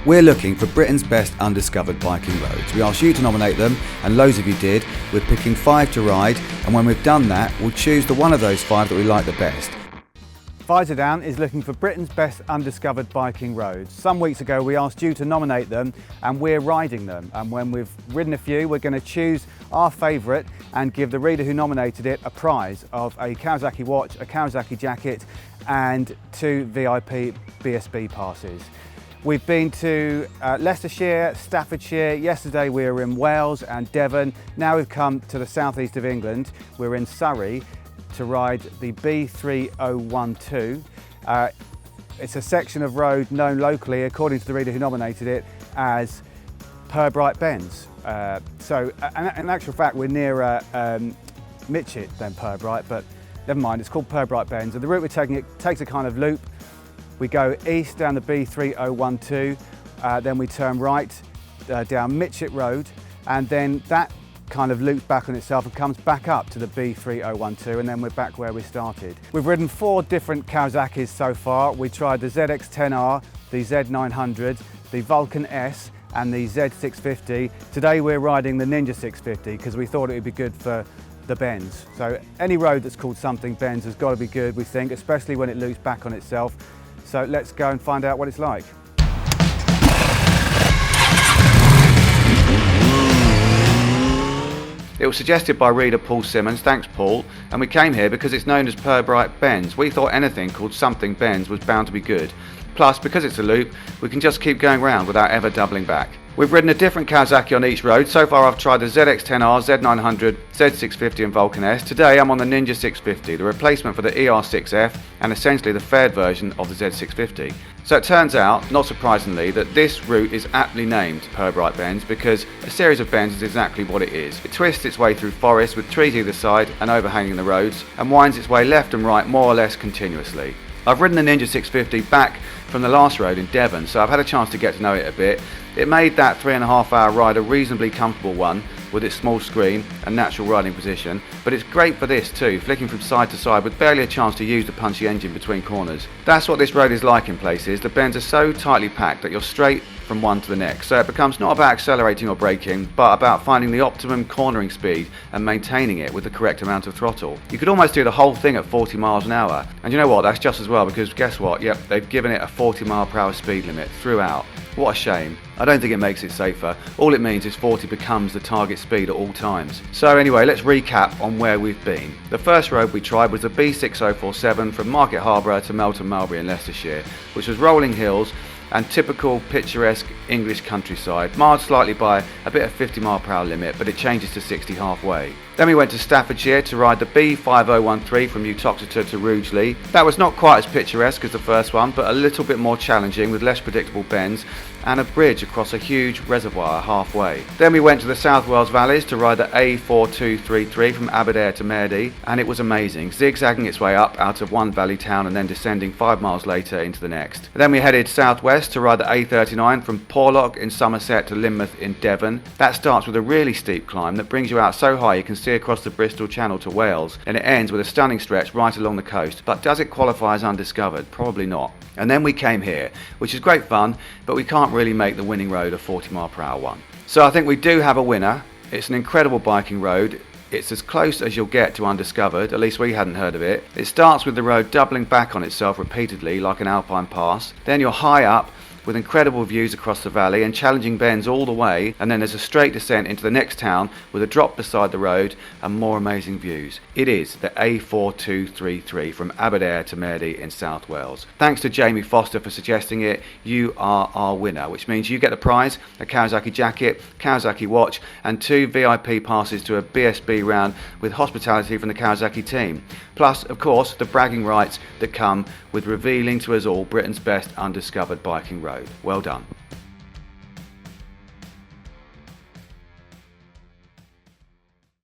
We're looking for Britain's best undiscovered biking roads. We asked you to nominate them, and loads of you did. We're picking 5 to ride, and when we've done that, we'll choose the one of those 5 that we like the best. Visordown is looking for Britain's best undiscovered biking roads. Some weeks ago we asked you to nominate them, and we're riding them. And when we've ridden a few, we're going to choose our favourite and give the reader who nominated it a prize of a Kawasaki watch, a Kawasaki jacket, and 2 VIP BSB passes. We've been to Leicestershire, Staffordshire. Yesterday we were in Wales and Devon. Now we've come to the southeast of England. We're in Surrey to ride the B3012. It's a section of road known locally, according to the reader who nominated it, as Purbright Bends. So in actual fact we're nearer Mitchett than Purbright, but never mind, it's called Purbright Bends. And the route we're taking, it takes a kind of loop. We go east down the B3012, then we turn right down Mitchett Road, and then that kind of loops back on itself and comes back up to the B3012, and then we're back where we started. We've ridden 4 different Kawasaki's so far. We tried the ZX-10R, the Z900, the Vulcan S, and the Z650. Today we're riding the Ninja 650 because we thought it would be good for the bends. So any road that's called something bends has got to be good, we think, especially when it loops back on itself. So let's go and find out what it's like. It was suggested by reader Paul Simmons, thanks Paul, and we came here because it's known as Purbright Bends. We thought anything called something bends was bound to be good. Plus, because it's a loop, we can just keep going round without ever doubling back. We've ridden a different Kawasaki on each road. So far I've tried the ZX-10R, Z900, Z650 and Vulcan S. Today I'm on the Ninja 650, the replacement for the ER6F and essentially the fared version of the Z650. So it turns out, not surprisingly, that this route is aptly named Purbright Bends because a series of bends is exactly what it is. It twists its way through forests with trees either side and overhanging the roads, and winds its way left and right more or less continuously. I've ridden the Ninja 650 back from the last road in Devon, so I've had a chance to get to know it a bit. It made that 3.5 hour ride a reasonably comfortable one with its small screen and natural riding position, but it's great for this too, flicking from side to side with barely a chance to use the punchy engine between corners. That's what this road is like in places. The bends are so tightly packed that you're straight from one to the next, so it becomes not about accelerating or braking, but about finding the optimum cornering speed and maintaining it with the correct amount of throttle. You could almost do the whole thing at 40 miles an hour, and you know what, that's just as well, because guess what, yep, they've given it a 40 mile per hour speed limit throughout. What a shame. I don't think it makes it safer. All it means is 40 becomes the target speed at all times. So anyway, let's recap on where we've been. The first road we tried was the B6047 from Market Harborough to Melton Mulberry in Leicestershire, which was rolling hills and typical picturesque English countryside, marred slightly by a bit of 50 mile per hour limit, but it changes to 60 halfway. Then we went to Staffordshire to ride the B5013 from Uttoxeter to Rugeley. That was not quite as picturesque as the first one, but a little bit more challenging with less predictable bends and a bridge across a huge reservoir halfway. Then we went to the South Wales Valleys to ride the A4233 from Aberdare to Merdy, and it was amazing, zigzagging its way up out of one valley town and then descending 5 miles later into the next. Then we headed southwest to ride the A39 from Porlock in Somerset to Lynmouth in Devon. That starts with a really steep climb that brings you out so high you can see across the Bristol Channel to Wales, and it ends with a stunning stretch right along the coast. But does it qualify as undiscovered? Probably not. And then we came here, which is great fun, but we can't really make the winning road a 40 mile per hour one. So I think we do have a winner. It's an incredible biking road. It's as close as you'll get to undiscovered, at least we hadn't heard of it. It starts with the road doubling back on itself repeatedly like an alpine pass. Then you're high up with incredible views across the valley and challenging bends all the way, and then there's a straight descent into the next town with a drop beside the road and more amazing views. It is the A4233 from Aberdare to Merdy in South Wales. Thanks to Jamie Foster for suggesting it. You are our winner, which means you get the prize, a Kawasaki jacket, Kawasaki watch and 2 VIP passes to a BSB round with hospitality from the Kawasaki team. Plus, of course, the bragging rights that come with revealing to us all Britain's best undiscovered biking road. Well done.